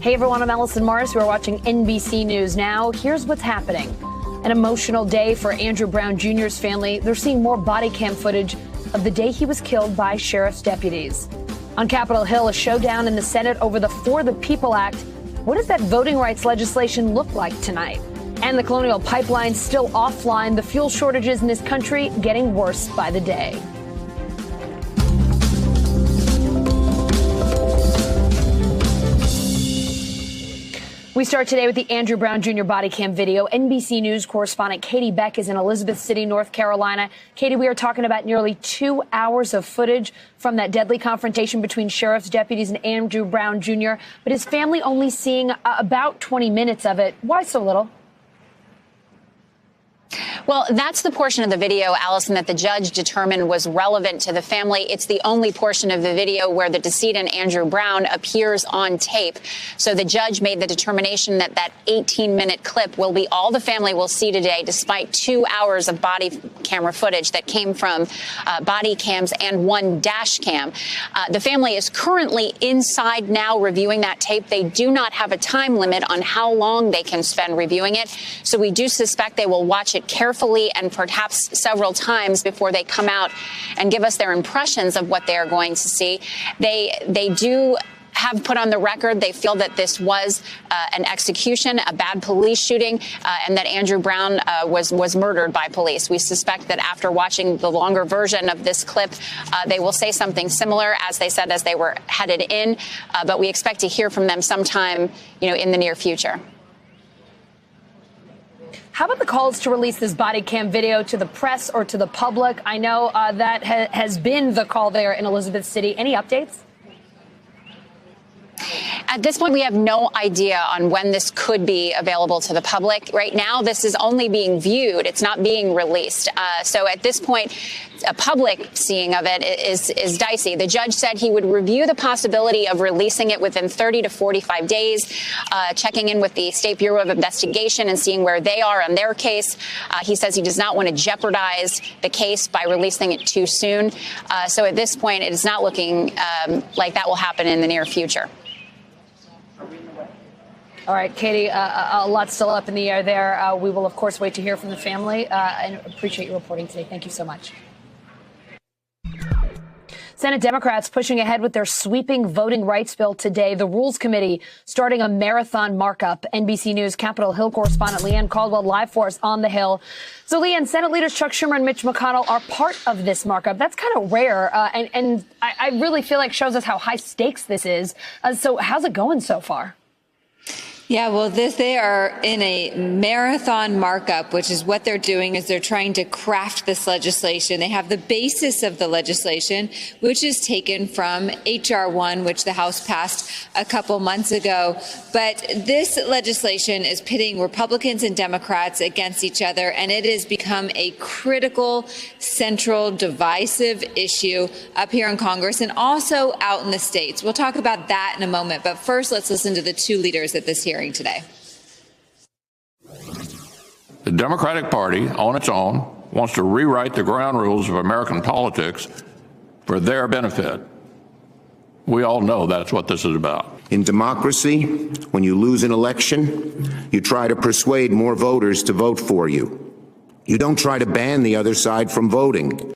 Hey everyone, I'm Allison Morris. We're watching NBC News Now. Here's what's happening. An emotional day for Andrew Brown Jr.'s family. They're seeing more body cam footage of the day he was killed by sheriff's deputies. On Capitol Hill, a showdown in the Senate over the For the People Act. What does that voting rights legislation look like tonight? And the Colonial Pipeline still offline. The fuel shortages in this country getting worse by the day. We start today with the Andrew Brown Jr. body cam video. NBC News correspondent Katie Beck is in Elizabeth City, North Carolina. Katie, we are talking about nearly 2 hours of footage from that deadly confrontation between sheriff's deputies and Andrew Brown Jr., but his family only seeing about 20 minutes of it. Why so little? Well, that's the portion of the video, Allison, that the judge determined was relevant to the family. It's the only portion of the video where the decedent, Andrew Brown, appears on tape. So the judge made the determination that that 18-minute clip will be all the family will see today, despite 2 hours of body camera footage that came from body cams and one dash cam. The family is currently inside now reviewing that tape. They do not have a time limit on how long they can spend reviewing it. So we do suspect they will watch it carefully and perhaps several times before they come out and give us their impressions of what they are going to see. They do have put on the record they feel that this was an execution, a bad police shooting, and that Andrew Brown was murdered by police. We suspect that after watching the longer version of this clip, they will say something similar, as they said, as they were headed in. But we expect to hear from them sometime, in the near future. How about the calls to release this body cam video to the press or to the public? I know that has been the call there in Elizabeth City. Any updates? At this point, we have no idea on when this could be available to the public. Right now, this is only being viewed. It's not being released. So at this point, a public seeing of it is dicey. The judge said he would review the possibility of releasing it within 30 to 45 days, checking in with the State Bureau of Investigation and seeing where they are on their case. He says he does not want to jeopardize the case by releasing it too soon. So at this point, it is not looking like that will happen in the near future. All right, Katie, a lot still up in the air there. We will, of course, wait to hear from the family and appreciate your reporting today. Thank you so much. Senate Democrats pushing ahead with their sweeping voting rights bill today. The Rules Committee starting a marathon markup. NBC News Capitol Hill correspondent Leanne Caldwell live for us on the Hill. So, Leanne, Senate leaders Chuck Schumer and Mitch McConnell are part of this markup. That's kind of rare, and I really feel like shows us how high stakes this is. So how's it going so far? Yeah, well, they are in a marathon markup, which is what they're doing is they're trying to craft this legislation. They have the basis of the legislation, which is taken from H.R. 1, which the House passed a couple months ago. But this legislation is pitting Republicans and Democrats against each other, and it has become a critical, central, divisive issue up here in Congress and also out in the states. We'll talk about that in a moment. But first, let's listen to the two leaders at this hearing today. The Democratic Party, on its own, wants to rewrite the ground rules of American politics for their benefit. We all know that's what this is about. In democracy, when you lose an election, you try to persuade more voters to vote for you. You don't try to ban the other side from voting.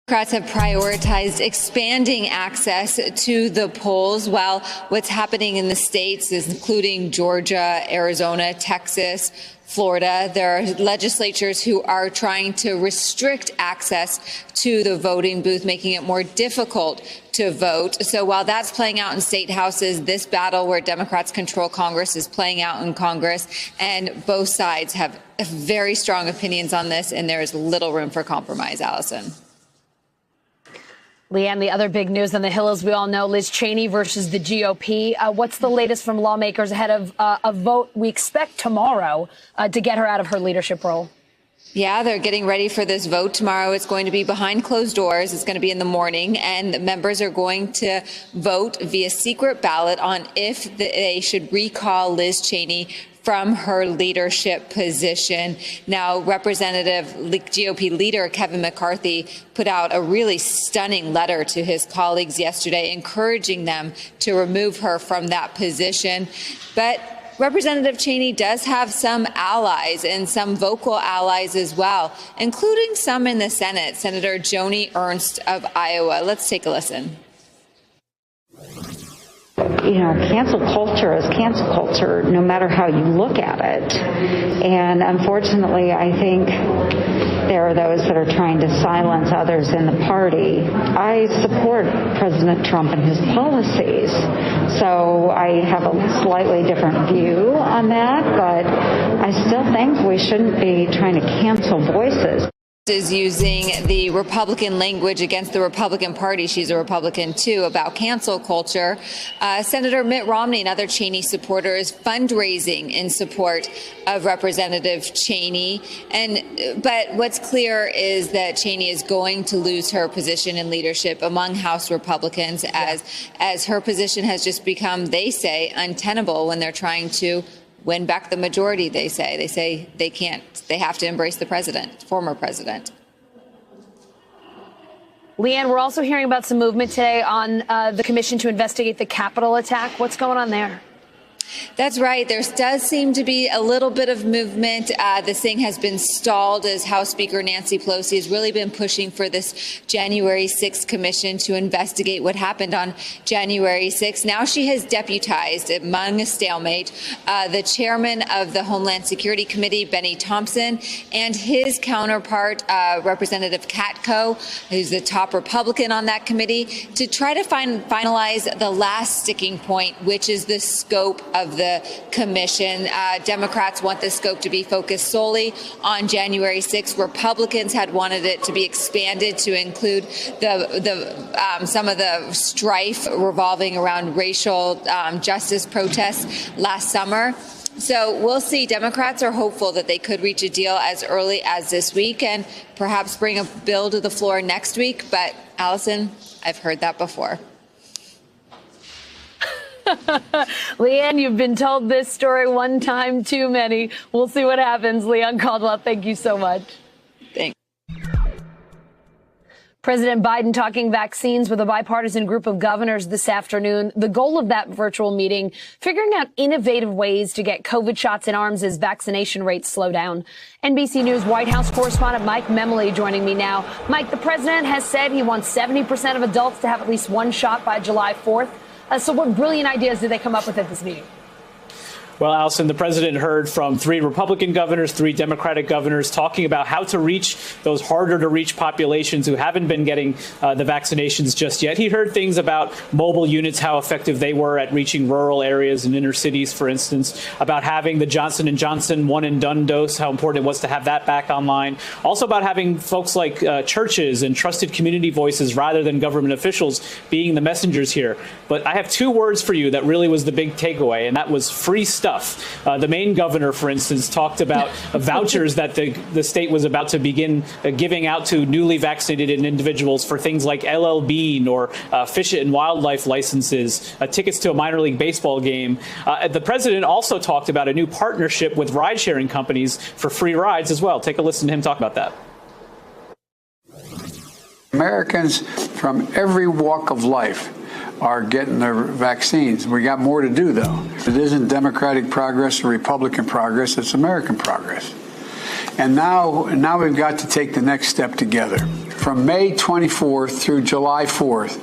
Democrats have prioritized expanding access to the polls, while what's happening in the states is including Georgia, Arizona, Texas, Florida. There are legislatures who are trying to restrict access to the voting booth, making it more difficult to vote. So while that's playing out in state houses, this battle where Democrats control Congress is playing out in Congress, and both sides have very strong opinions on this, and there is little room for compromise, Allison. Leanne, the other big news on the Hill, as we all know, Liz Cheney versus the GOP. What's the latest from lawmakers ahead of a vote we expect tomorrow to get her out of her leadership role? Yeah, they're getting ready for this vote tomorrow. It's going to be behind closed doors. It's going to be in the morning, and members are going to vote via secret ballot on if they should recall Liz Cheney from her leadership position. Now, Representative GOP leader Kevin McCarthy put out a really stunning letter to his colleagues yesterday, encouraging them to remove her from that position. But Representative Cheney does have some allies and some vocal allies as well, including some in the Senate. Senator Joni Ernst of Iowa. Let's take a listen. You know, cancel culture is cancel culture no matter how you look at it. And unfortunately, I think there are those that are trying to silence others in the party. I support President Trump and his policies, so I have a slightly different view on that, but I still think we shouldn't be trying to cancel voices. Is using the Republican language against the Republican Party. She's a Republican, too, about cancel culture. Senator Mitt Romney and other Cheney supporters fundraising in support of Representative Cheney. But what's clear is that Cheney is going to lose her position in leadership among House Republicans as her position has just become, they say, untenable when they're trying to win back the majority. They say they can't. They have to embrace the president, former president. Leanne, we're also hearing about some movement today on the commission to investigate the Capitol attack. What's going on there? That's right. There does seem to be a little bit of movement. This thing has been stalled as House Speaker Nancy Pelosi has really been pushing for this January 6th commission to investigate what happened on January 6th. Now she has deputized, among a stalemate, the chairman of the Homeland Security Committee, Benny Thompson, and his counterpart, Representative Katko, who's the top Republican on that committee, to try to finalize the last sticking point, which is the scope of the commission. Democrats want the scope to be focused solely on January 6th. Republicans had wanted it to be expanded to include some of the strife revolving around racial justice protests last summer. So we'll see. Democrats are hopeful that they could reach a deal as early as this week and perhaps bring a bill to the floor next week. But, Allison, I've heard that before. Leanne, you've been told this story one time too many. We'll see what happens. Leanne Caldwell, thank you so much. Thanks. President Biden talking vaccines with a bipartisan group of governors this afternoon. The goal of that virtual meeting, figuring out innovative ways to get COVID shots in arms as vaccination rates slow down. NBC News White House correspondent Mike Memoli joining me now. Mike, the president has said he wants 70% of adults to have at least one shot by July 4th. So what brilliant ideas did they come up with at this meeting? Well, Allison, the president heard from 3 Republican governors, 3 Democratic governors talking about how to reach those harder to reach populations who haven't been getting the vaccinations just yet. He heard things about mobile units, how effective they were at reaching rural areas and inner cities, for instance, about having the Johnson & Johnson one and done dose, how important it was to have that back online. Also about having folks like churches and trusted community voices rather than government officials being the messengers here. But I have 2 words for you that really was the big takeaway, and that was free stuff. The Maine governor, for instance, talked about vouchers that the state was about to begin giving out to newly vaccinated individuals for things like LL Bean or fish and wildlife licenses, tickets to a minor league baseball game. The president also talked about a new partnership with ride-sharing companies for free rides as well. Take a listen to him talk about that. Americans from every walk of life are getting their vaccines. We got more to do, though. It isn't Democratic progress or Republican progress, it's American progress. And now we've got to take the next step together. From May 24th through July 4th,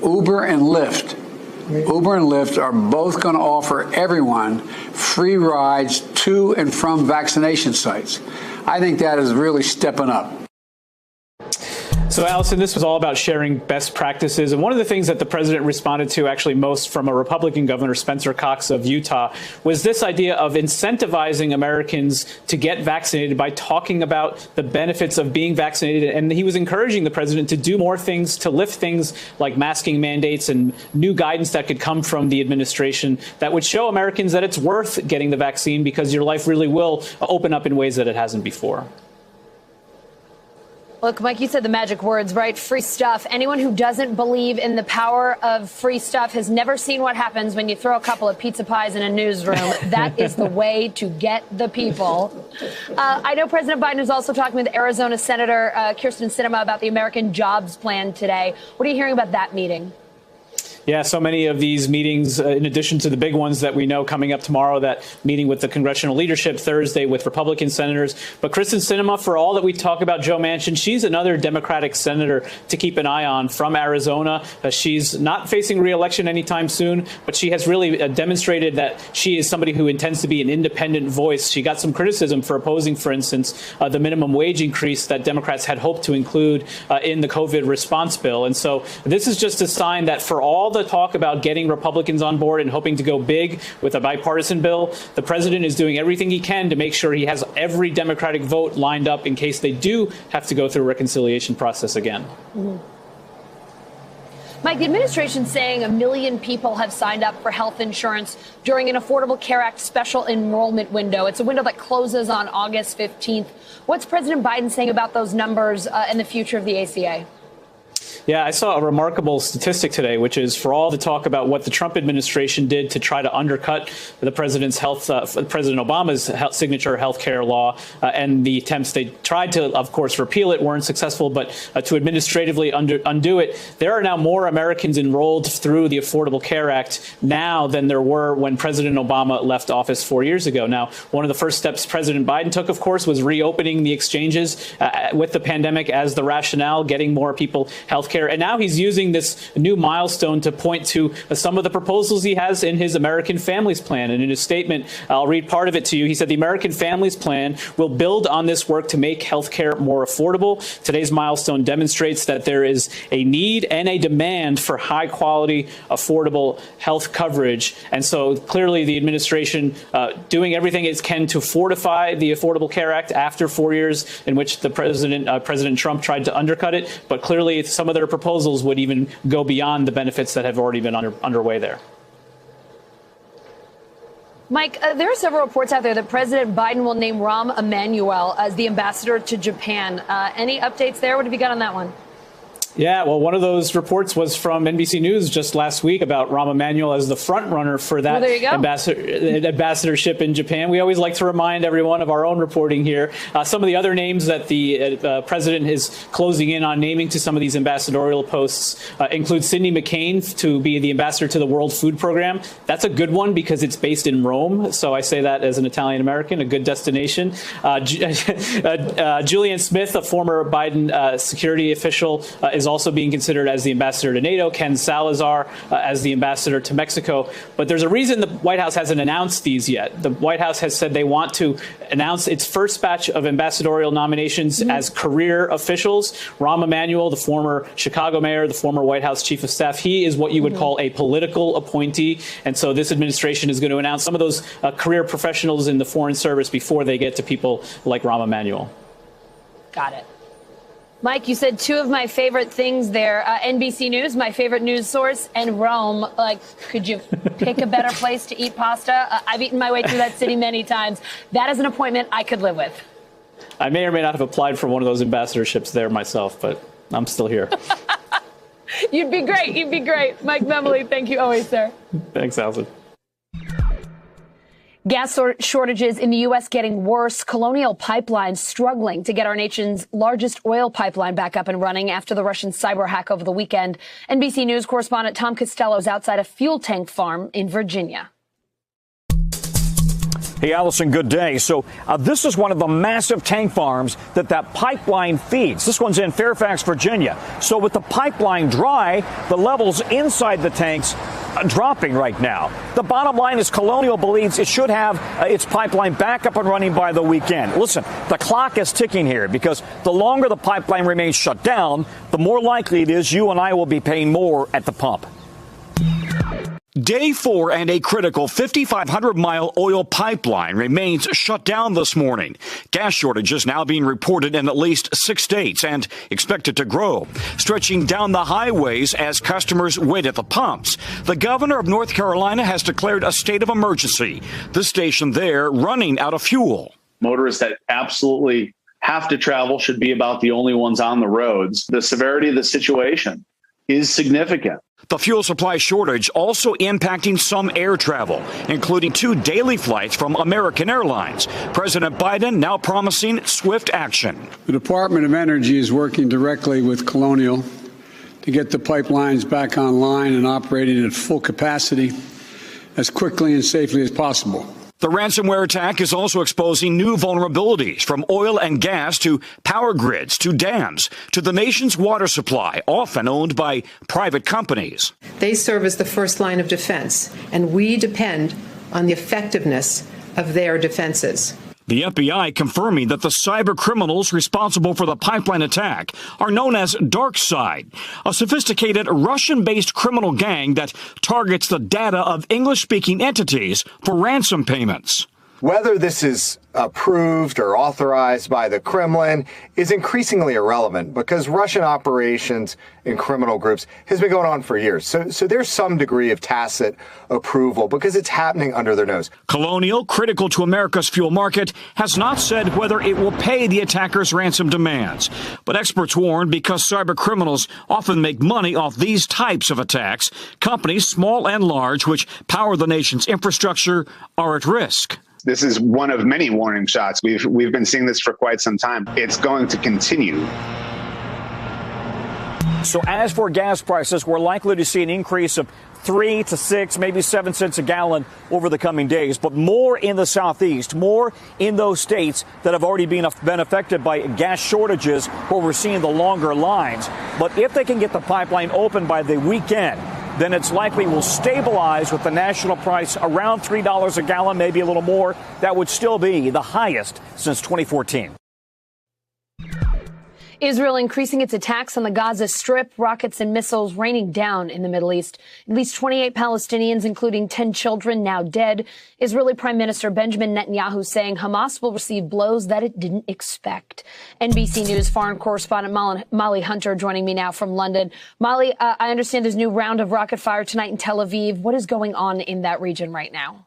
Uber and Lyft are both going to offer everyone free rides to and from vaccination sites. I think that is really stepping up. So, Allison, this was all about sharing best practices. And one of the things that the president responded to actually most from a Republican governor, Spencer Cox of Utah, was this idea of incentivizing Americans to get vaccinated by talking about the benefits of being vaccinated. And he was encouraging the president to do more things, to lift things like masking mandates and new guidance that could come from the administration that would show Americans that it's worth getting the vaccine because your life really will open up in ways that it hasn't before. Look, Mike, you said the magic words, right? Free stuff. Anyone who doesn't believe in the power of free stuff has never seen what happens when you throw a couple of pizza pies in a newsroom. That is the way to get the people. I know President Biden is also talking with Arizona Senator Kyrsten Sinema about the American Jobs Plan today. What are you hearing about that meeting? Yeah, so many of these meetings, in addition to the big ones that we know coming up tomorrow, that meeting with the congressional leadership Thursday with Republican senators. But Kyrsten Sinema, for all that we talk about Joe Manchin, she's another Democratic senator to keep an eye on from Arizona. She's not facing re-election anytime soon, but she has really demonstrated that she is somebody who intends to be an independent voice. She got some criticism for opposing, for instance, the minimum wage increase that Democrats had hoped to include in the COVID response bill. And so this is just a sign that for all the talk about getting Republicans on board and hoping to go big with a bipartisan bill, the president is doing everything he can to make sure he has every Democratic vote lined up in case they do have to go through a reconciliation process again. Mm-hmm. Mike, the administration saying 1 million people have signed up for health insurance during an Affordable Care Act special enrollment window. It's a window that closes on August 15th. What's President Biden saying about those numbers and the future of the ACA? Yeah, I saw a remarkable statistic today, which is for all the talk about what the Trump administration did to try to undercut the president's President Obama's signature health care law and the attempts they tried to, of course, repeal it weren't successful, but to administratively undo it. There are now more Americans enrolled through the Affordable Care Act now than there were when President Obama left office 4 years ago. Now, one of the first steps President Biden took, of course, was reopening the exchanges with the pandemic as the rationale, getting more people health care. And now he's using this new milestone to point to some of the proposals he has in his American Families Plan. And in his statement, I'll read part of it to you. He said the American Families Plan will build on this work to make health care more affordable. Today's milestone demonstrates that there is a need and a demand for high quality, affordable health coverage. And so clearly the administration doing everything it can to fortify the Affordable Care Act after 4 years in which the President Trump tried to undercut it. But clearly some of their proposals would even go beyond the benefits that have already been underway there. Mike, there are several reports out there that President Biden will name Rahm Emanuel as the ambassador to Japan. Any updates there? What have you got on that one? Yeah, well, one of those reports was from NBC News just last week about Rahm Emanuel as the front runner for that ambassadorship in Japan. We always like to remind everyone of our own reporting here. Some of the other names that the president is closing in on naming to some of these ambassadorial posts include Cindy McCain to be the ambassador to the World Food Program. That's a good one because it's based in Rome. So I say that as an Italian American, a good destination. Julianne Smith, a former Biden security official, is also being considered as the ambassador to NATO. Ken Salazar as the ambassador to Mexico. But there's a reason the White House hasn't announced these yet. The White House has said they want to announce its first batch of ambassadorial nominations as career officials. Rahm Emanuel, the former Chicago mayor, the former White House chief of staff, he is what you would call a political appointee. And so this administration is going to announce some of those career professionals in the Foreign Service before they get to people like Rahm Emanuel. Got it. Mike, you said two of my favorite things there. NBC News, my favorite news source, and Rome. Like, could you pick a better place to eat pasta? I've eaten my way through that city many times. That is an appointment I could live with. I may or may not have applied for one of those ambassadorships there myself, but I'm still here. You'd be great. You'd be great. Mike Memoli, thank you always, sir. Thanks, Allison. Gas shortages in the U.S. getting worse. Colonial Pipeline struggling to get our nation's largest oil pipeline back up and running after the Russian cyber hack over the weekend. NBC News correspondent Tom Costello is outside a fuel tank farm in Virginia. Hey, Allison, good day. So this is one of the massive tank farms that pipeline feeds. This one's in Fairfax, Virginia. So with the pipeline dry, the levels inside the tanks are dropping right now. The bottom line is Colonial believes it should have its pipeline back up and running by the weekend. Listen, the clock is ticking here because the longer the pipeline remains shut down, the more likely it is you and I will be paying more at the pump. Day 4 and a critical 5,500-mile oil pipeline remains shut down this morning. Gas shortages now being reported in at least 6 states and expected to grow, stretching down the highways as customers wait at the pumps. The governor of North Carolina has declared a state of emergency. The station there running out of fuel. Motorists that absolutely have to travel should be about the only ones on the roads. The severity of the situation is significant. The fuel supply shortage also impacting some air travel, including 2 daily flights from American Airlines. President Biden now promising swift action. The Department of Energy is working directly with Colonial to get the pipelines back online and operating at full capacity as quickly and safely as possible. The ransomware attack is also exposing new vulnerabilities, from oil and gas to power grids to dams to the nation's water supply, often owned by private companies. They serve as the first line of defense, and we depend on the effectiveness of their defenses. The FBI confirming that the cyber criminals responsible for the pipeline attack are known as Dark Side, a sophisticated Russian-based criminal gang that targets the data of English-speaking entities for ransom payments. Whether this is approved or authorized by the Kremlin is increasingly irrelevant, because Russian operations in criminal groups has been going on for years. So there's some degree of tacit approval because it's happening under their nose. Colonial, critical to America's fuel market, has not said whether it will pay the attackers' ransom demands. But experts warn because cyber criminals often make money off these types of attacks, companies, small and large, which power the nation's infrastructure, are at risk. This is one of many warning shots. We've been seeing this for quite some time. It's going to continue. So as for gas prices, we're likely to see an increase of 3 to 6, maybe 7 cents a gallon over the coming days, but more in the Southeast, more in those states that have already been affected by gas shortages, where we're seeing the longer lines. But if they can get the pipeline open by the weekend, then it's likely will stabilize with the national price around $3 a gallon, maybe a little more. That would still be the highest since 2014. Israel increasing its attacks on the Gaza Strip, rockets and missiles raining down in the Middle East. At least 28 Palestinians, including 10 children, now dead. Israeli Prime Minister Benjamin Netanyahu saying Hamas will receive blows that it didn't expect. NBC News foreign correspondent Molly Hunter joining me now from London. Molly, I understand there's a new round of rocket fire tonight in Tel Aviv. What is going on in that region right now?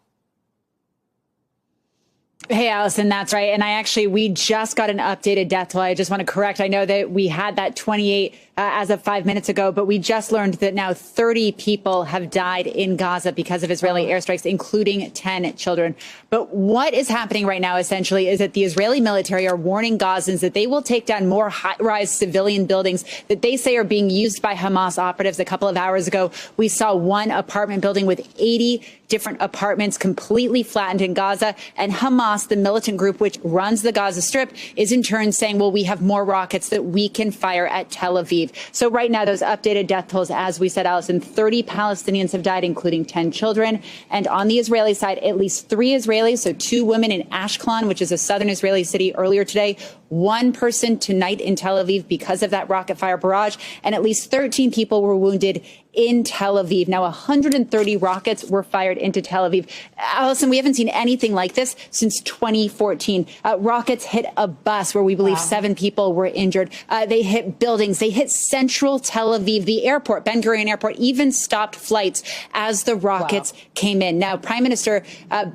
Hey, Allison, that's right. And we just got an updated death toll. I just want to correct. I know that we had that 28 as of 5 minutes ago, but we just learned that now 30 people have died in Gaza because of Israeli airstrikes, including 10 children. But what is happening right now, essentially, is that the Israeli military are warning Gazans that they will take down more high-rise civilian buildings that they say are being used by Hamas operatives. A couple of hours ago, we saw one apartment building with 80 different apartments completely flattened in Gaza. And Hamas, the militant group which runs the Gaza Strip, is in turn saying, well, we have more rockets that we can fire at Tel Aviv. So right now, those updated death tolls, as we said, Allison, 30 Palestinians have died, including 10 children. And on the Israeli side, at least 3 Israelis, so 2 women in Ashkelon, which is a southern Israeli city, earlier today, 1 person tonight in Tel Aviv because of that rocket fire barrage, and at least 13 people were wounded in Tel Aviv. Now, 130 rockets were fired into Tel Aviv. Allison, we haven't seen anything like this since 2014. Rockets hit a bus where we believe 7 people were injured. They hit buildings. They hit central Tel Aviv. The airport, Ben Gurion Airport, even stopped flights as the rockets came in. Now, Prime Minister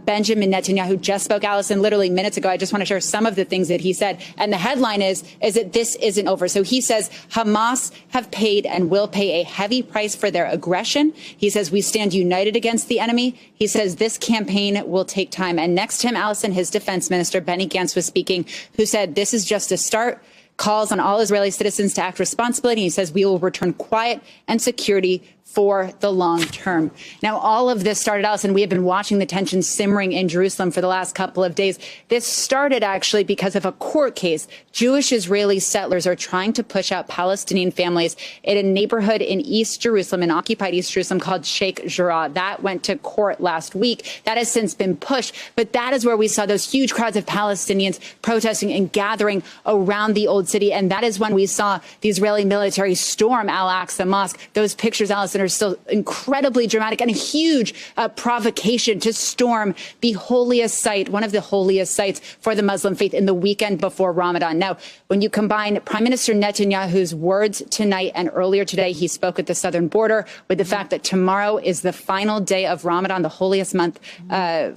Benjamin Netanyahu just spoke, Allison, literally minutes ago. I just want to share some of the things that he said. And the headline is that this isn't over. So he says Hamas have paid and will pay a heavy price for their aggression. He says we stand united against the enemy. He says this campaign will take time. And next to him, Allison, his defense minister, Benny Gantz, was speaking, who said this is just a start, calls on all Israeli citizens to act responsibly. And he says we will return quiet and security for the long term. Now, all of this started, Allison, we have been watching the tensions simmering in Jerusalem for the last couple of days. This started actually because of a court case. Jewish Israeli settlers are trying to push out Palestinian families in a neighborhood in East Jerusalem, in occupied East Jerusalem, called Sheikh Jarrah. That went to court last week. That has since been pushed. But that is where we saw those huge crowds of Palestinians protesting and gathering around the old city. And that is when we saw the Israeli military storm Al-Aqsa Mosque. Those pictures, Allison, are still incredibly dramatic and a huge provocation to storm the holiest site, one of the holiest sites for the Muslim faith, in the weekend before Ramadan. Now, when you combine Prime Minister Netanyahu's words tonight and earlier today, he spoke at the southern border, with the fact that tomorrow is the final day of Ramadan, the holiest month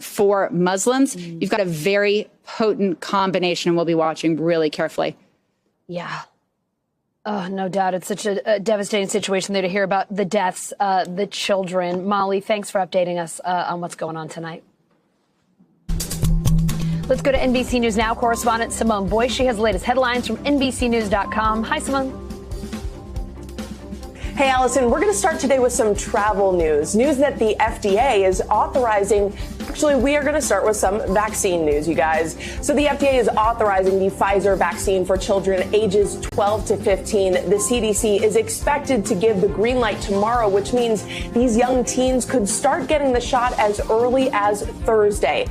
for Muslims, you've got a very potent combination. We'll be watching really carefully. Yeah. Oh, no doubt. It's such a devastating situation there to hear about the deaths, the children. Molly, thanks for updating us on what's going on tonight. Let's go to NBC News Now correspondent Simone Boyce. She has the latest headlines from NBCnews.com. Hi, Simone. Hey, Allison, we're going to start today with some travel news. News that the FDA is authorizing. Actually, we are going to start with some vaccine news, you guys. So the FDA is authorizing the Pfizer vaccine for children ages 12 to 15. The CDC is expected to give the green light tomorrow, which means these young teens could start getting the shot as early as Thursday.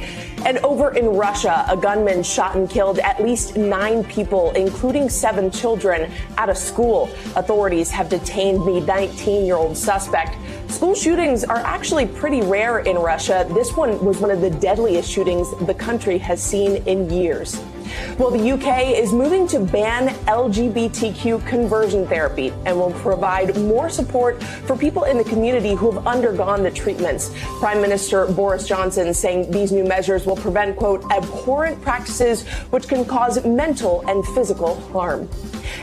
And over in Russia, a gunman shot and killed at least 9 people, including 7 children, at a school. Authorities have detained the 19-year-old suspect. School shootings are actually pretty rare in Russia. This one was one of the deadliest shootings the country has seen in years. Well, the UK is moving to ban LGBTQ conversion therapy and will provide more support for people in the community who have undergone the treatments. Prime Minister Boris Johnson saying these new measures will prevent, quote, abhorrent practices which can cause mental and physical harm.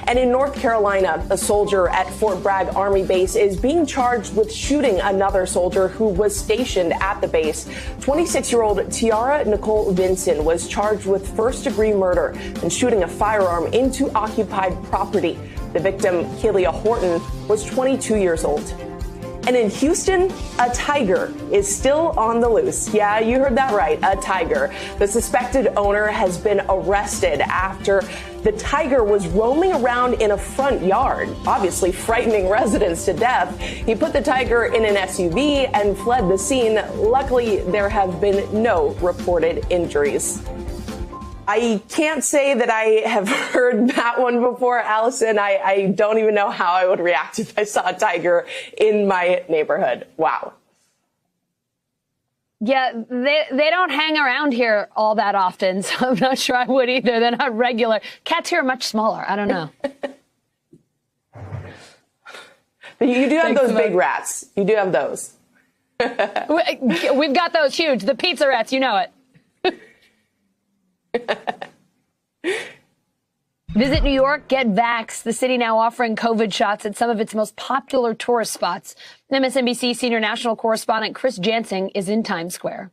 And in North Carolina, a soldier at Fort Bragg Army Base is being charged with shooting another soldier who was stationed at the base. 26-year-old Tiara Nicole Vinson was charged with first-degree murder and shooting a firearm into occupied property. The victim, Kelia Horton, was 22 years old. And in Houston, a tiger is still on the loose. Yeah, you heard that right, a tiger. The suspected owner has been arrested after the tiger was roaming around in a front yard, obviously frightening residents to death. He put the tiger in an SUV and fled the scene. Luckily, there have been no reported injuries. I can't say that I have heard that one before, Allison. I don't even know how I would react if I saw a tiger in my neighborhood. Wow. Yeah, they don't hang around here all that often, so I'm not sure I would either. They're not regular. Cats here are much smaller. I don't know. But you do have those big rats. You do have those. We've got those huge. The pizza rats, you know it. Visit New York, get vaxxed. The city now offering COVID shots at some of its most popular tourist spots. MSNBC senior national correspondent Chris Jansing is in Times Square.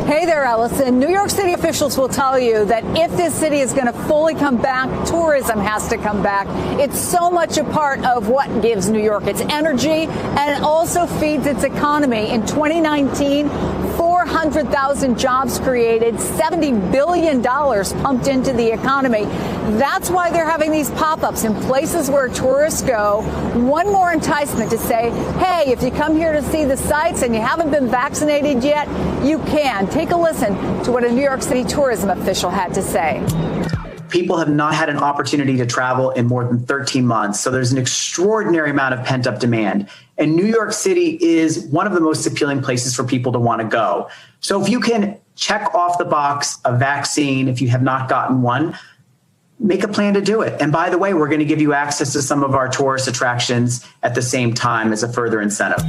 Hey there, Allison. New York City officials will tell you that if this city is going to fully come back, tourism has to come back. It's so much a part of what gives New York its energy and also feeds its economy. In 2019, 400,000 jobs created, $70 billion pumped into the economy. That's why they're having these pop-ups in places where tourists go. One more enticement to say, hey, if you come here to see the sights and you haven't been vaccinated yet, you can. Take a listen to what a New York City tourism official had to say. People have not had an opportunity to travel in more than 13 months. So there's an extraordinary amount of pent-up demand. And New York City is one of the most appealing places for people to want to go. So if you can check off the box a vaccine, if you have not gotten one, make a plan to do it. And by the way, we're going to give you access to some of our tourist attractions at the same time as a further incentive.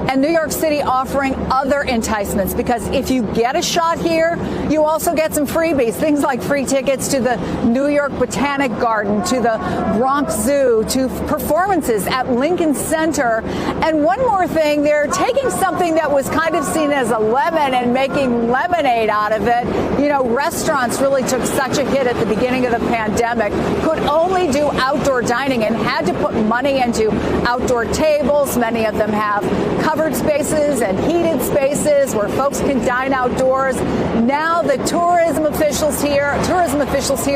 And New York City offering other enticements, because if you get a shot here, you also get some freebies, things like free tickets to the New York Botanic Garden, to the Bronx Zoo, to performances at Lincoln Center. And one more thing, they're taking something that was kind of seen as a lemon and making lemonade out of it. You know, restaurants really took such a hit at the beginning of the pandemic, could only do outdoor dining and had to put money into outdoor tables. Many of them have covered spaces and heated spaces where folks can dine outdoors. Now the tourism officials here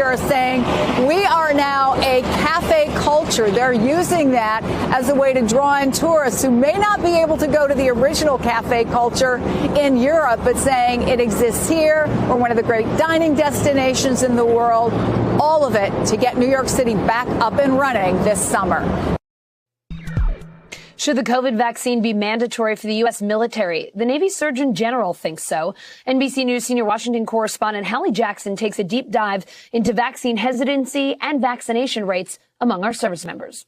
are saying we are now a cafe culture. They're using that as a way to draw in tourists who may not be able to go to the original cafe culture in Europe, but saying it exists here. We're one of the great dining destinations in the world. All of it to get New York City back up and running this summer. Should the COVID vaccine be mandatory for the U.S. military? The Navy Surgeon General thinks so. NBC News senior Washington correspondent Hallie Jackson takes a deep dive into vaccine hesitancy and vaccination rates among our service members.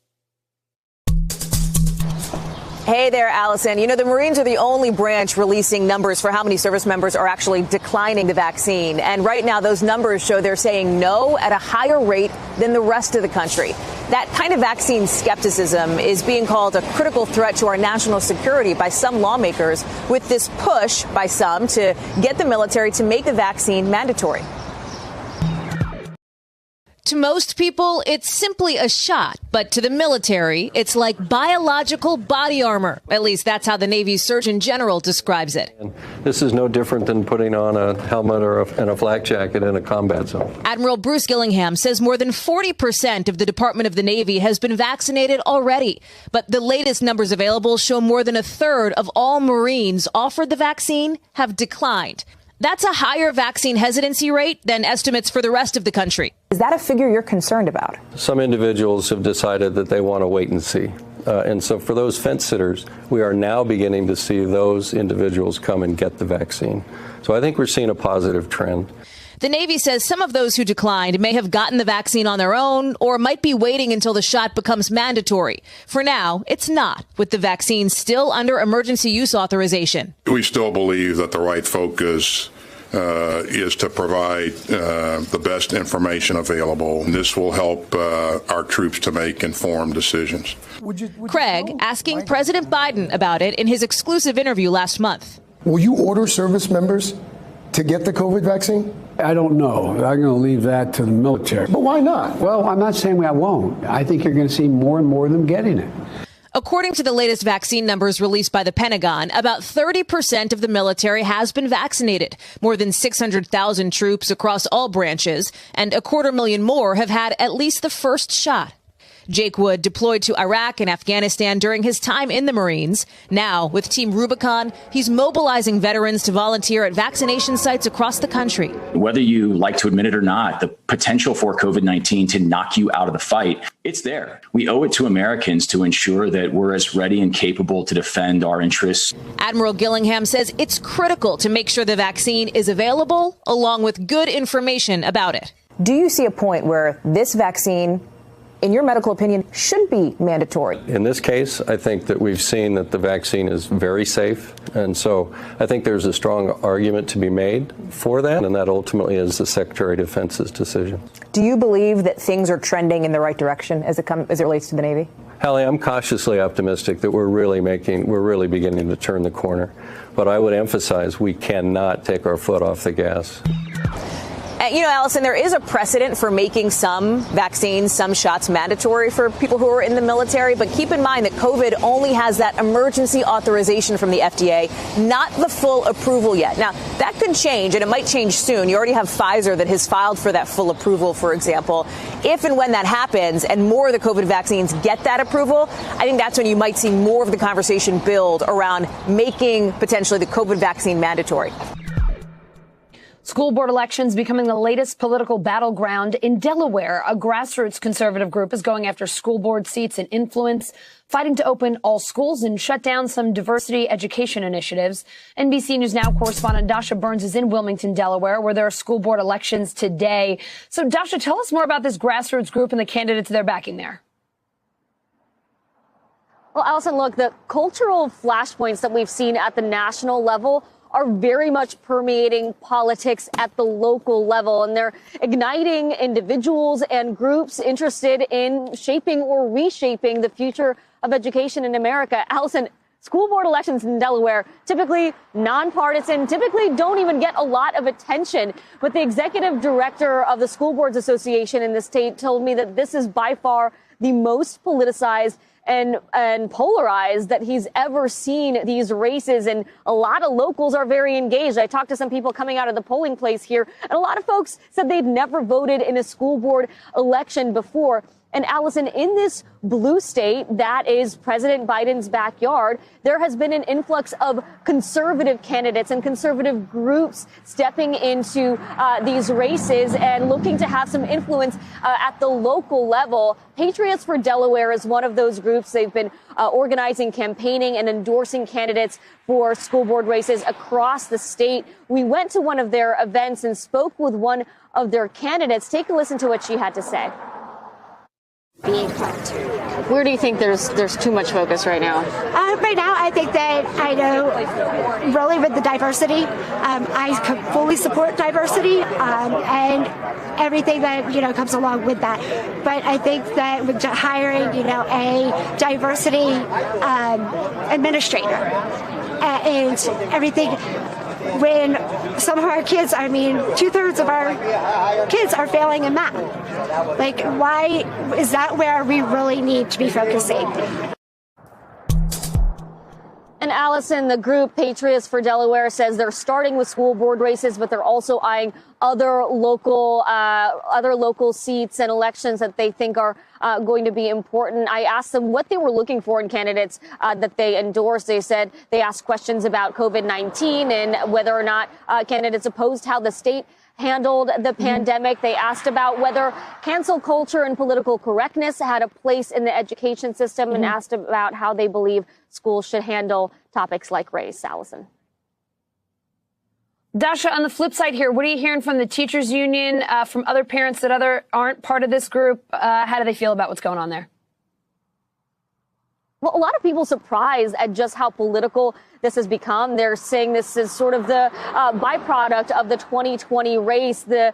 Hey there, Allison. You know, the Marines are the only branch releasing numbers for how many service members are actually declining the vaccine. And right now, those numbers show they're saying no at a higher rate than the rest of the country. That kind of vaccine skepticism is being called a critical threat to our national security by some lawmakers, with this push by some to get the military to make the vaccine mandatory. To most people, it's simply a shot, but to the military, it's like biological body armor. At least that's how the Navy's Surgeon General describes it. This is no different than putting on a helmet and a flak jacket in a combat zone. Admiral Bruce Gillingham says more than 40% of the Department of the Navy has been vaccinated already. But the latest numbers available show more than a third of all Marines offered the vaccine have declined. That's a higher vaccine hesitancy rate than estimates for the rest of the country. Is that a figure you're concerned about? Some individuals have decided that they want to wait and see. And so for those fence sitters, we are now beginning to see those individuals come and get the vaccine. So I think we're seeing a positive trend. The Navy says some of those who declined may have gotten the vaccine on their own or might be waiting until the shot becomes mandatory. For now, it's not, with the vaccine still under emergency use authorization. We still believe that the right focus is to provide the best information available. And this will help our troops to make informed decisions. Craig asking President Biden about it in his exclusive interview last month. Will you order service members to get the COVID vaccine? I don't know. I'm going to leave that to the military. But why not? Well, I'm not saying I won't. I think you're going to see more and more of them getting it. According to the latest vaccine numbers released by the Pentagon, about 30% of the military has been vaccinated. More than 600,000 troops across all branches, and 250,000 more have had at least the first shot. Jake Wood deployed to Iraq and Afghanistan during his time in the Marines. Now, with Team Rubicon, he's mobilizing veterans to volunteer at vaccination sites across the country. Whether you like to admit it or not, the potential for COVID-19 to knock you out of the fight, it's there. We owe it to Americans to ensure that we're as ready and capable to defend our interests. Admiral Gillingham says it's critical to make sure the vaccine is available, along with good information about it. Do you see a point where this vaccine, in your medical opinion, should be mandatory? In this case, I think that we've seen that the vaccine is very safe. And so I think there's a strong argument to be made for that. And that ultimately is the Secretary of Defense's decision. Do you believe that things are trending in the right direction as it relates to the Navy? Hallie, I'm cautiously optimistic that we're really beginning to turn the corner. But I would emphasize we cannot take our foot off the gas. You know, Allison, there is a precedent for making some vaccines, some shots mandatory for people who are in the military. But keep in mind that COVID only has that emergency authorization from the FDA, not the full approval yet. Now, that could change, and it might change soon. You already have Pfizer that has filed for that full approval, for example. If and when that happens and more of the COVID vaccines get that approval, I think that's when you might see more of the conversation build around making potentially the COVID vaccine mandatory. School board elections becoming the latest political battleground in Delaware. A grassroots conservative group is going after school board seats and influence, fighting to open all schools and shut down some diversity education initiatives. NBC News Now correspondent Dasha Burns is in Wilmington, Delaware, where there are school board elections today. So, Dasha, tell us more about this grassroots group and the candidates they're backing there. Well, Allison, look, the cultural flashpoints that we've seen at the national level are very much permeating politics at the local level, and they're igniting individuals and groups interested in shaping or reshaping the future of education in America. Allison, school board elections in Delaware, typically nonpartisan, typically don't even get a lot of attention. But the executive director of the School Boards Association in the state told me that this is by far the most politicized and polarized that he's ever seen these races. And a lot of locals are very engaged. I talked to some people coming out of the polling place here, and a lot of folks said they'd never voted in a school board election before. And Allison, in this blue state that is President Biden's backyard, there has been an influx of conservative candidates and conservative groups stepping into these races and looking to have some influence at the local level. Patriots for Delaware is one of those groups. They've been organizing, campaigning, and endorsing candidates for school board races across the state. We went to one of their events and spoke with one of their candidates. Take a listen to what she had to say. being helped. Where do you think there's too much focus right now? Right now, I think that I know really with the diversity, I fully support diversity and everything that comes along with that. But I think that with hiring a diversity administrator and everything. When some of our kids, 2/3 of our kids are failing in math. Like, why is that where we really need to be focusing? And Allison, the group Patriots for Delaware says they're starting with school board races, but they're also eyeing other local seats and elections that they think are going to be important. I asked them what they were looking for in candidates that they endorsed. They said they asked questions about COVID-19 and whether or not candidates opposed how the state handled the pandemic. They asked about whether cancel culture and political correctness had a place in the education system and asked about how they believe schools should handle topics like race. Allison. Dasha, on the flip side here, what are you hearing from the teachers union, from other parents that aren't part of this group? How do they feel about what's going on there? Well, a lot of people surprised at just how political this has become. They're saying this is sort of the byproduct of the 2020 race, the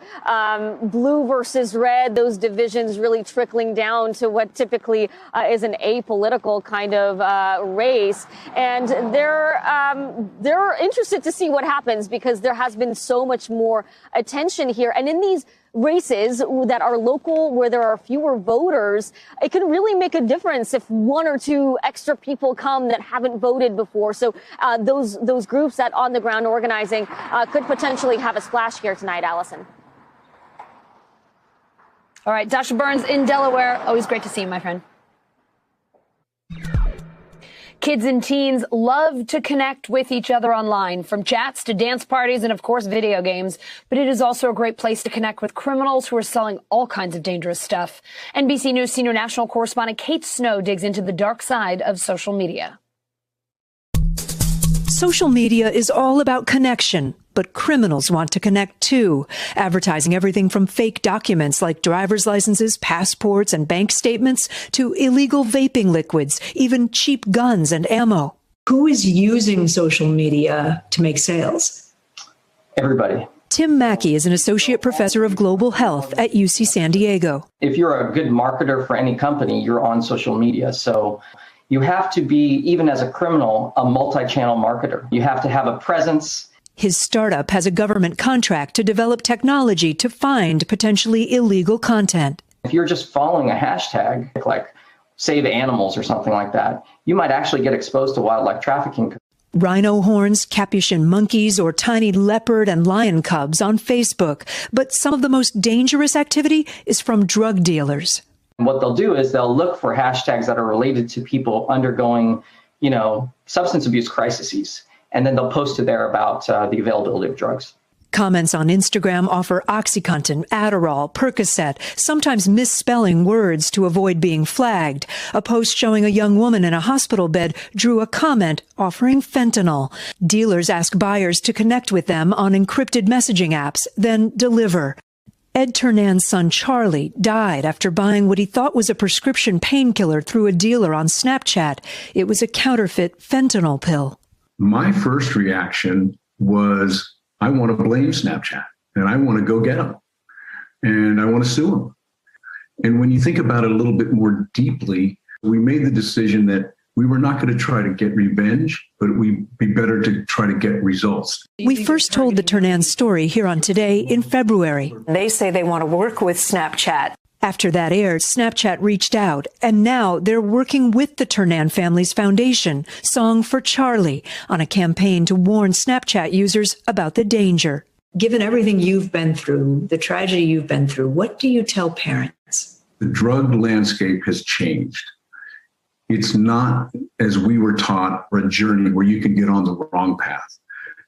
blue versus red, those divisions really trickling down to what typically is an apolitical kind of race. And they're interested to see what happens because there has been so much more attention here. And in these races that are local, where there are fewer voters, it can really make a difference if one or two extra people come that haven't voted before. So those groups that on the ground organizing could potentially have a splash here tonight, Allison. All right, Dasha Burns in Delaware. Always great to see you, my friend. Kids and teens love to connect with each other online, from chats to dance parties and, of course, video games. But it is also a great place to connect with criminals who are selling all kinds of dangerous stuff. NBC News senior national correspondent Kate Snow digs into the dark side of social media. Social media is all about connection, but criminals want to connect too, advertising everything from fake documents like driver's licenses, passports, and bank statements to illegal vaping liquids, even cheap guns and ammo. Who is using social media to make sales? Everybody. Tim Mackey is an associate professor of global health at UC San Diego. If you're a good marketer for any company, you're on social media. So you have to be, even as a criminal, a multi-channel marketer. You have to have a presence. His startup has a government contract to develop technology to find potentially illegal content. If you're just following a hashtag like save animals or something like that, you might actually get exposed to wildlife trafficking. Rhino horns, capuchin monkeys, or tiny leopard and lion cubs on Facebook. But some of the most dangerous activity is from drug dealers. What they'll do is they'll look for hashtags that are related to people undergoing, substance abuse crises. And then they'll post to there about the availability of drugs. Comments on Instagram offer OxyContin, Adderall, Percocet, sometimes misspelling words to avoid being flagged. A post showing a young woman in a hospital bed drew a comment offering fentanyl. Dealers ask buyers to connect with them on encrypted messaging apps, then deliver. Ed Turnan's son Charlie died after buying what he thought was a prescription painkiller through a dealer on Snapchat. It was a counterfeit fentanyl pill. My first reaction was, I want to blame Snapchat and I want to go get them and I want to sue them. And when you think about it a little bit more deeply, we made the decision that we were not going to try to get revenge, but it would be better to try to get results. We first told the Turnan story here on Today in February. They say they want to work with Snapchat. After that aired, Snapchat reached out, and now they're working with the Turnan family's foundation, Song for Charlie, on a campaign to warn Snapchat users about the danger. Given everything you've been through, the tragedy you've been through, what do you tell parents? The drug landscape has changed. It's not, as we were taught, a journey where you can get on the wrong path.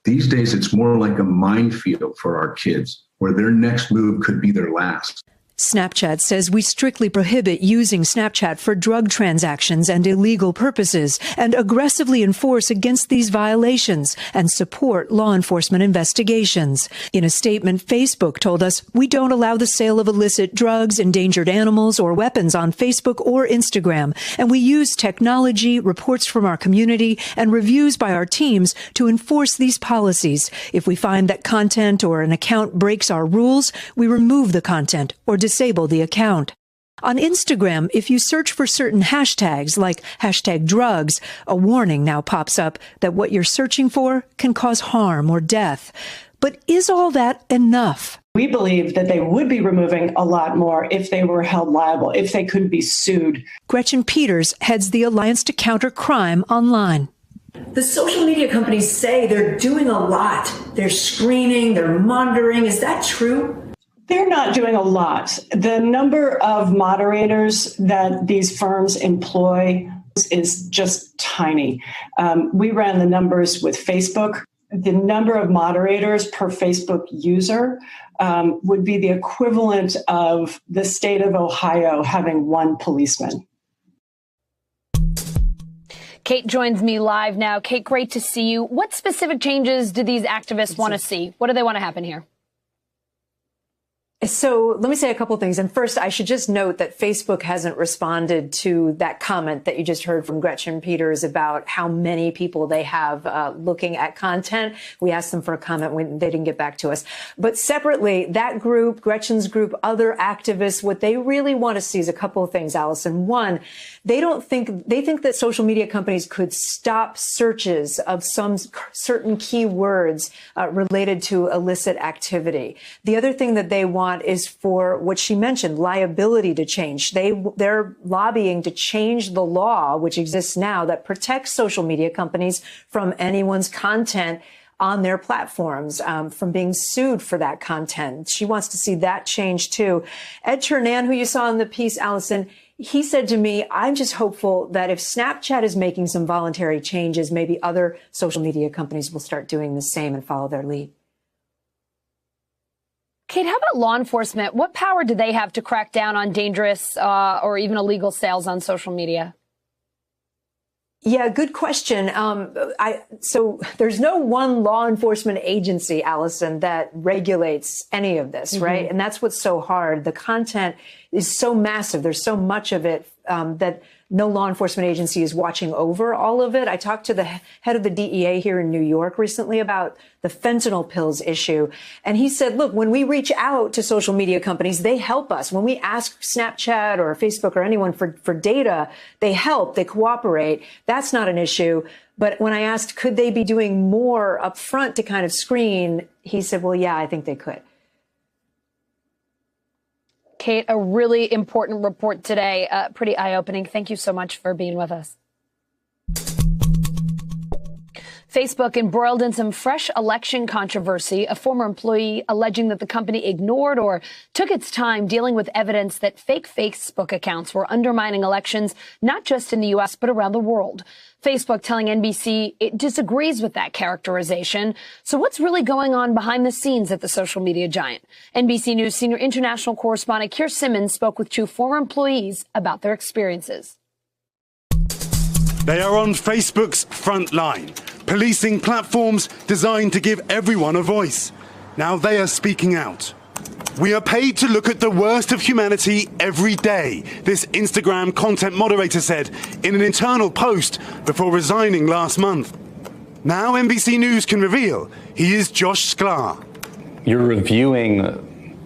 These days, it's more like a minefield for our kids, where their next move could be their last. Snapchat says we strictly prohibit using Snapchat for drug transactions and illegal purposes and aggressively enforce against these violations and support law enforcement investigations. In a statement, Facebook told us we don't allow the sale of illicit drugs, endangered animals, or weapons on Facebook or Instagram, and we use technology, reports from our community, and reviews by our teams to enforce these policies. If we find that content or an account breaks our rules, we remove the content or disable the account. On Instagram, if you search for certain hashtags like hashtag drugs, a warning now pops up that what you're searching for can cause harm or death. But is all that enough? We believe that they would be removing a lot more if they were held liable, if they could be sued. Gretchen Peters heads the Alliance to Counter Crime Online. The social media companies say they're doing a lot. They're screening, they're monitoring. Is that true? They're not doing a lot. The number of moderators that these firms employ is just tiny. We ran the numbers with Facebook. The number of moderators per Facebook user would be the equivalent of the state of Ohio having one policeman. Kate joins me live now. Kate, great to see you. What specific changes do these activists want to see? What do they want to happen here? So let me say a couple of things. And first, I should just note that Facebook hasn't responded to that comment that you just heard from Gretchen Peters about how many people they have looking at content. We asked them for a comment when they didn't get back to us. But separately, that group, Gretchen's group, other activists, what they really want to see is a couple of things, Allison. One, they think that social media companies could stop searches of some certain keywords related to illicit activity. The other thing that they want is for what she mentioned, liability to change. They're lobbying to change the law, which exists now, that protects social media companies from anyone's content on their platforms, from being sued for that content. She wants to see that change too. Ed Ternan, who you saw in the piece, Allison, he said to me, I'm just hopeful that if Snapchat is making some voluntary changes, maybe other social media companies will start doing the same and follow their lead. Kate, how about law enforcement? What power do they have to crack down on dangerous or even illegal sales on social media? Yeah, good question. So there's no one law enforcement agency, Allison, that regulates any of this, right? And that's what's so hard. The content is so massive. There's so much of it that no law enforcement agency is watching over all of it. I talked to the head of the DEA here in New York recently about the fentanyl pills issue. And he said, look, when we reach out to social media companies, they help us. When we ask Snapchat or Facebook or anyone for data, they help, they cooperate. That's not an issue. But when I asked, could they be doing more up front to kind of screen, he said, well, yeah, I think they could. Kate, a really important report today, pretty eye-opening. Thank you so much for being with us. Facebook embroiled in some fresh election controversy, a former employee alleging that the company ignored or took its time dealing with evidence that fake Facebook accounts were undermining elections, not just in the U.S., but around the world. Facebook telling NBC it disagrees with that characterization. So what's really going on behind the scenes at the social media giant? NBC News senior international correspondent Keir Simmons spoke with two former employees about their experiences. They are on Facebook's front line, policing platforms designed to give everyone a voice. Now they are speaking out. We are paid to look at the worst of humanity every day, this Instagram content moderator said in an internal post before resigning last month. Now NBC News can reveal he is Josh Sklar. You're reviewing,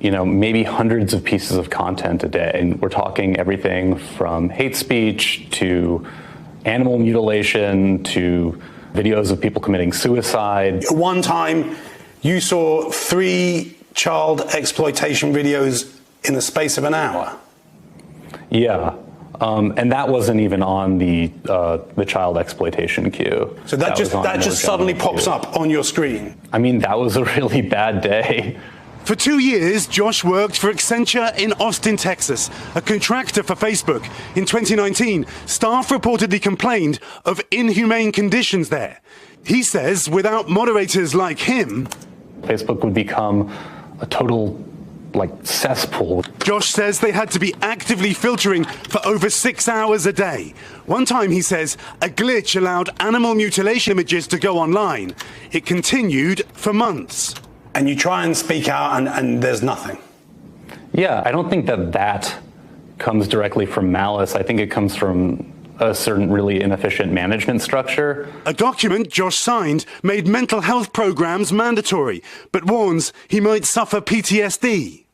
maybe hundreds of pieces of content a day. And we're talking everything from hate speech to animal mutilation to videos of people committing suicide. One time you saw 3 child exploitation videos in the space of an hour. Yeah. And that wasn't even on the child exploitation queue. So that just suddenly pops up on your screen. I mean, that was a really bad day. For 2 years, Josh worked for Accenture in Austin, Texas, a contractor for Facebook. In 2019, staff reportedly complained of inhumane conditions there. He says without moderators like him, Facebook would become a total cesspool. Josh says they had to be actively filtering for over 6 hours a day. One time, he says, a glitch allowed animal mutilation images to go online. It continued for months. And you try and speak out and there's nothing. Yeah, I don't think that comes directly from malice. I think it comes from a certain really inefficient management structure. A document Josh signed made mental health programs mandatory, but warns he might suffer PTSD.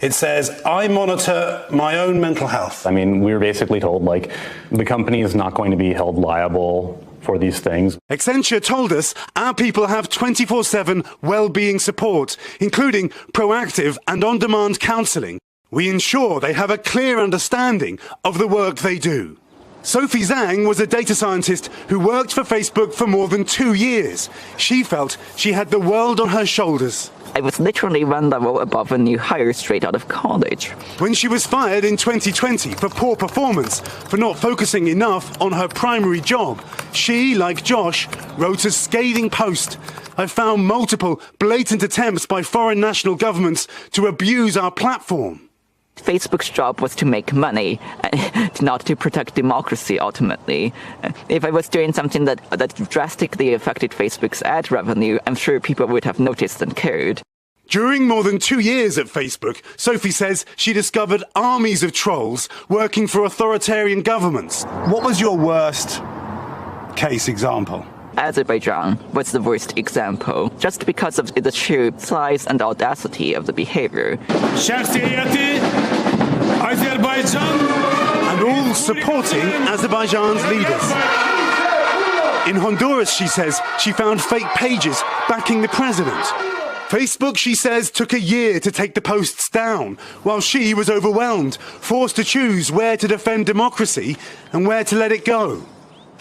It says, I monitor my own mental health. I mean, we were basically told, like, the company is not going to be held liable for these things. Accenture told us our people have 24/7 well-being support, including proactive and on-demand counselling. We ensure they have a clear understanding of the work they do. Sophie Zhang was a data scientist who worked for Facebook for more than 2 years. She felt she had the world on her shoulders. I was literally one level above a new hire straight out of college. When she was fired in 2020 for poor performance, for not focusing enough on her primary job, she, like Josh, wrote a scathing post. I found multiple blatant attempts by foreign national governments to abuse our platform. Facebook's job was to make money, not to protect democracy ultimately. If I was doing something that drastically affected Facebook's ad revenue, I'm sure people would have noticed and cared. During more than 2 years at Facebook, Sophie says she discovered armies of trolls working for authoritarian governments. What was your worst case example? Azerbaijan was the worst example, just because of the sheer size and audacity of the behavior. And all supporting Azerbaijan's leaders. In Honduras, she says, she found fake pages backing the president. Facebook, she says, took a year to take the posts down, while she was overwhelmed, forced to choose where to defend democracy and where to let it go.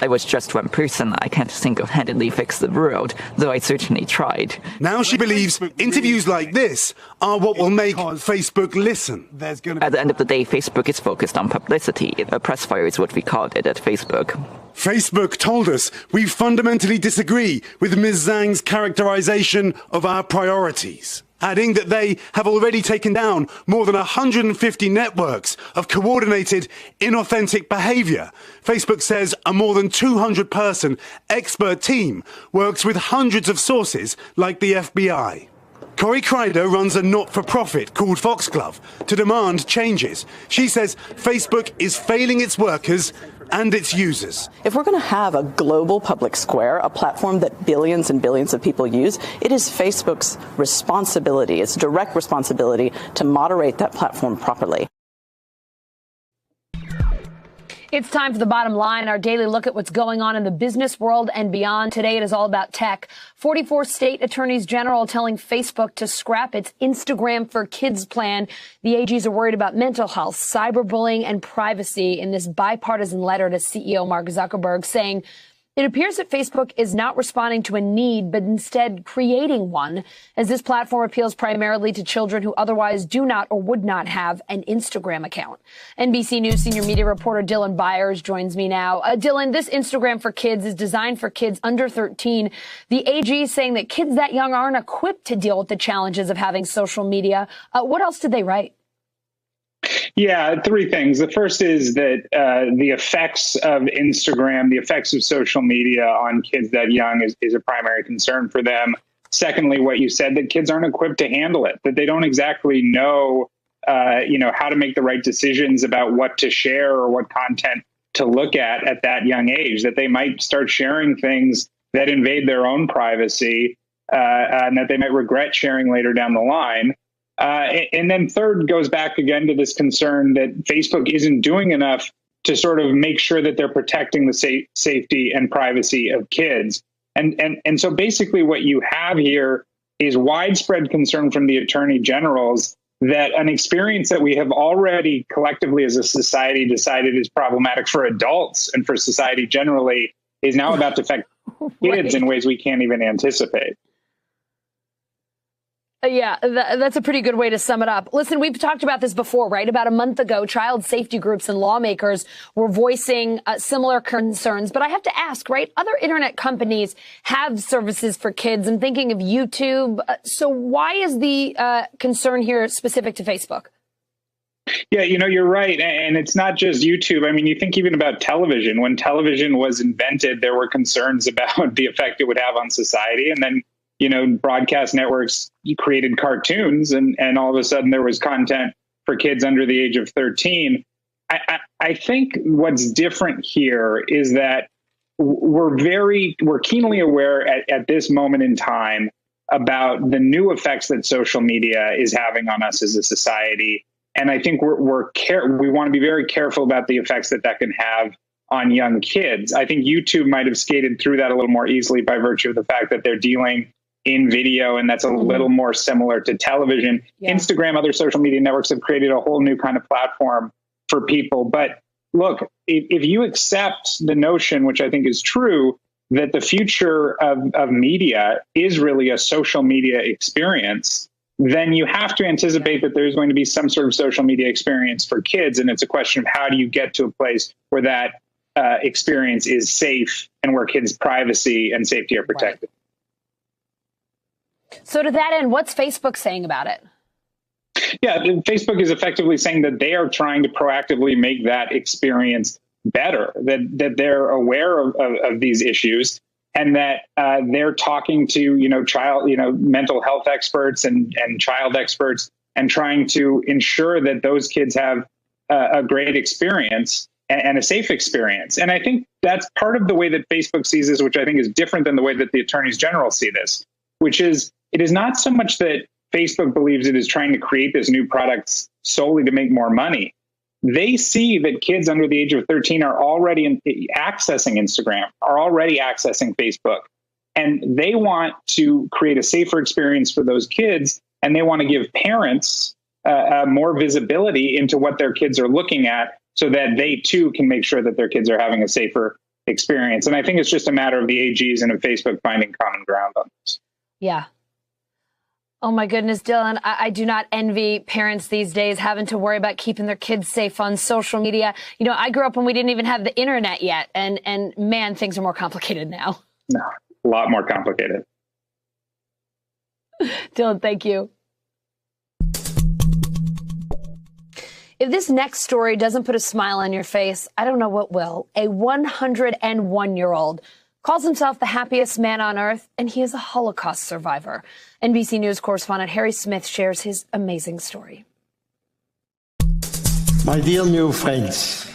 I was just one person. I can't single-handedly fix the world, though I certainly tried. Now she believes interviews like this are what will make Facebook listen. At the end of the day, Facebook is focused on publicity. A press fire is what we called it at Facebook. Facebook told us we fundamentally disagree with Ms. Zhang's characterization of our priorities, adding that they have already taken down more than 150 networks of coordinated, inauthentic behavior. Facebook says a more than 200-person expert team works with hundreds of sources like the FBI. Corey Kreider runs a not-for-profit called Foxglove to demand changes. She says Facebook is failing its workers and its users. If we're going to have a global public square, a platform that billions and billions of people use, it is Facebook's responsibility, its direct responsibility to moderate that platform properly. It's time for the bottom line, our daily look at what's going on in the business world and beyond. Today, it is all about tech. 44 state attorneys general telling Facebook to scrap its Instagram for Kids plan. The AGs are worried about mental health, cyberbullying, and privacy in this bipartisan letter to CEO Mark Zuckerberg, saying it appears that Facebook is not responding to a need, but instead creating one, as this platform appeals primarily to children who otherwise do not or would not have an Instagram account. NBC News senior media reporter Dylan Byers joins me now. Dylan, this Instagram for Kids is designed for kids under 13. The AG is saying that kids that young aren't equipped to deal with the challenges of having social media. What else did they write? Yeah, three things. The first is that the effects of Instagram, the effects of social media on kids that young is a primary concern for them. Secondly, what you said, that kids aren't equipped to handle it, that they don't exactly know, how to make the right decisions about what to share or what content to look at that young age, that they might start sharing things that invade their own privacy and that they might regret sharing later down the line. And then third goes back again to this concern that Facebook isn't doing enough to sort of make sure that they're protecting the safety and privacy of kids. And so basically what you have here is widespread concern from the attorney generals that an experience that we have already collectively as a society decided is problematic for adults and for society generally is now about to affect kids in ways we can't even anticipate. Yeah, that's a pretty good way to sum it up. Listen, we've talked about this before, right? About a month ago, child safety groups and lawmakers were voicing similar concerns. But I have to ask, right? Other internet companies have services for kids. I'm thinking of YouTube. So why is the concern here specific to Facebook? Yeah, you're right. And it's not just YouTube. I mean, you think even about television. When television was invented, there were concerns about the effect it would have on society. And then, broadcast networks created cartoons and all of a sudden there was content for kids under the age of 13. I think what's different here is that we're keenly aware at this moment in time about the new effects that social media is having on us as a society. And I think we want to be very careful about the effects that can have on young kids. I think YouTube might have skated through that a little more easily by virtue of the fact that they're dealing in video, and that's a little more similar to television. Yeah. Instagram, other social media networks have created a whole new kind of platform for people. But look, if you accept the notion, which I think is true, that the future of media is really a social media experience, then you have to anticipate that there's going to be some sort of social media experience for kids. And it's a question of how do you get to a place where that experience is safe and where kids' privacy and safety are protected. Right. So to that end, what's Facebook saying about it? Yeah, Facebook is effectively saying that they are trying to proactively make that experience better, that they're aware of these issues, and that they're talking to mental health experts and child experts and trying to ensure that those kids have a great experience and a safe experience. And I think that's part of the way that Facebook sees this, which I think is different than the way that the attorneys general see this, which is it is not so much that Facebook believes it is trying to create this new product solely to make more money. They see that kids under the age of 13 are already accessing Instagram, are already accessing Facebook, and they want to create a safer experience for those kids, and they want to give parents more visibility into what their kids are looking at so that they too can make sure that their kids are having a safer experience. And I think it's just a matter of the AGs and of Facebook finding common ground on this. Yeah. Oh, my goodness, Dylan, I do not envy parents these days having to worry about keeping their kids safe on social media. I grew up when we didn't even have the internet yet. And man, things are more complicated now. No, a lot more complicated. Dylan, thank you. If this next story doesn't put a smile on your face, I don't know what will. A 101-year-old calls himself the happiest man on earth, and he is a Holocaust survivor. NBC News correspondent Harry Smith shares his amazing story. My dear new friends.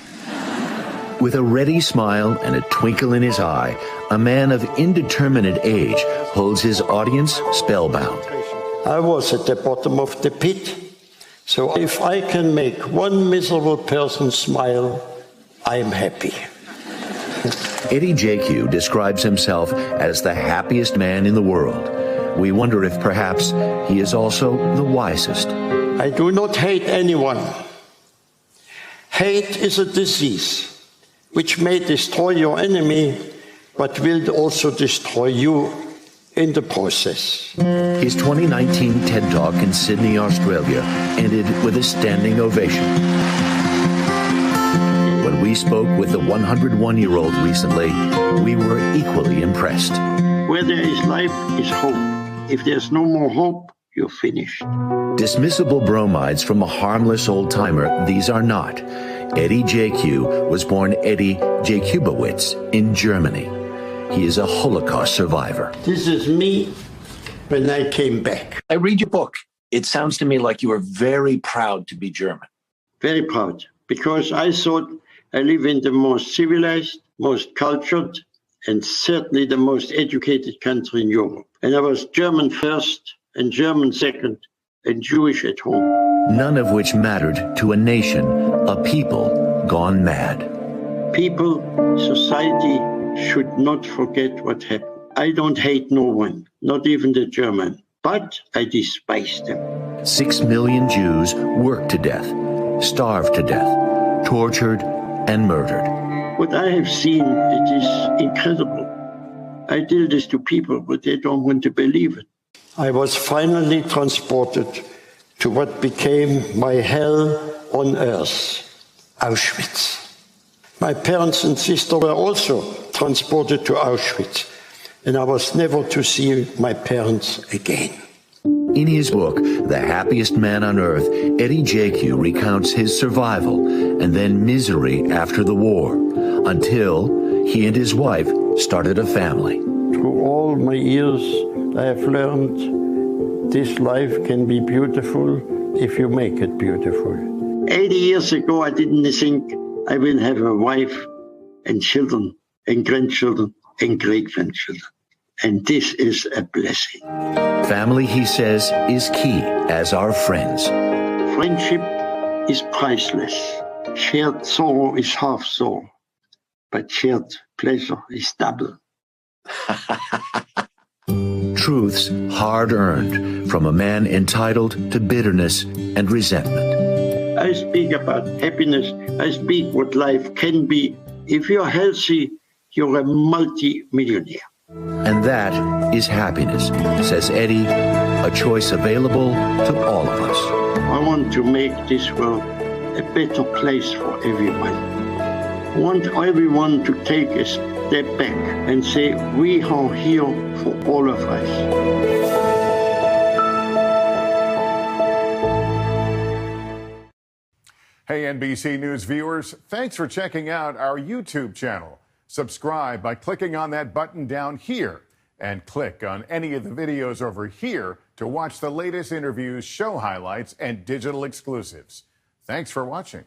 With a ready smile and a twinkle in his eye, a man of indeterminate age holds his audience spellbound. I was at the bottom of the pit, so if I can make one miserable person smile, I am happy. Eddie JQ describes himself as the happiest man in the world. We wonder if perhaps he is also the wisest. I do not hate anyone. Hate is a disease which may destroy your enemy, but will also destroy you in the process. His 2019 TED Talk in Sydney, Australia ended with a standing ovation. When we spoke with the 101-year-old recently, we were equally impressed. Where there is life is hope. If there's no more hope, you're finished. Dismissible bromides from a harmless old-timer, these are not. Eddie JQ was born Eddie Jakubowicz in Germany. He is a Holocaust survivor. This is me when I came back. I read your book. It sounds to me like you are very proud to be German. Very proud, because I thought I live in the most civilized, most cultured, and certainly the most educated country in Europe. And I was German first, and German second, and Jewish at home. None of which mattered to a nation, a people gone mad. People, society should not forget what happened. I don't hate no one, not even the German, but I despise them. 6 million Jews worked to death, starved to death, tortured and murdered. What I have seen, it is incredible. I tell this to people, but they don't want to believe it. I was finally transported to what became my hell on earth, Auschwitz. My parents and sister were also transported to Auschwitz, and I was never to see my parents again. In his book, The Happiest Man on Earth, Eddie JQ recounts his survival and then misery after the war, until he and his wife started a family. Through all my years, I have learned this life can be beautiful if you make it beautiful. 80 years ago, I didn't think I will have a wife and children and grandchildren and great-grandchildren. And this is a blessing. Family, he says, is key, as are friends. Friendship is priceless. Shared sorrow is half sorrow, but shared pleasure is double. Truths hard-earned from a man entitled to bitterness and resentment. I speak about happiness. I speak what life can be. If you're healthy, you're a multi-millionaire. And that is happiness, says Eddie, a choice available to all of us. I want to make this world a better place for everyone. I want everyone to take a step back and say, we are here for all of us. Hey, NBC News viewers, thanks for checking out our YouTube channel. Subscribe by clicking on that button down here and click on any of the videos over here to watch the latest interviews, show highlights, and digital exclusives. Thanks for watching.